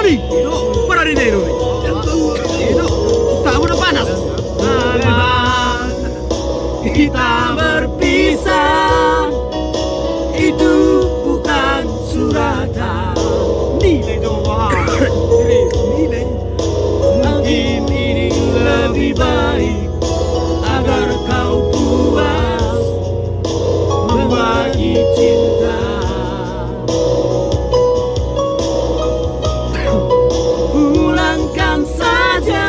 Sorry, parah ini. Itu tak udah panas. Kita berpisah, itu bukan suratan. Nilai doang. Nilai. Mungkin ini lebih baik agar kau puas membagi cinta. Pulangkan saja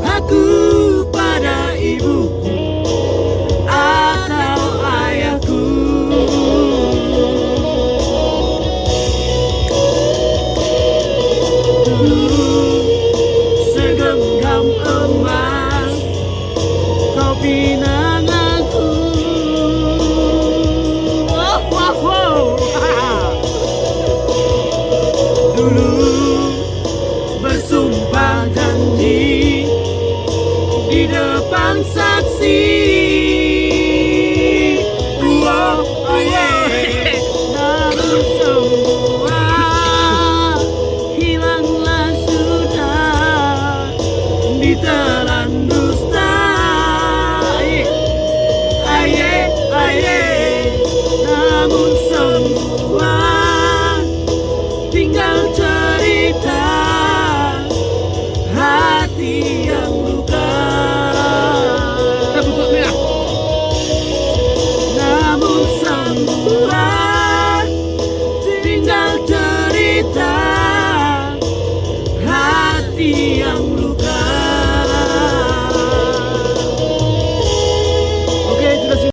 aku pada ibuku atau ayahku. Segenggam emas kau pinang aku. Dulu bersumpah janji di depan saksi. Oh yeah. Namun semua hilanglah sudah di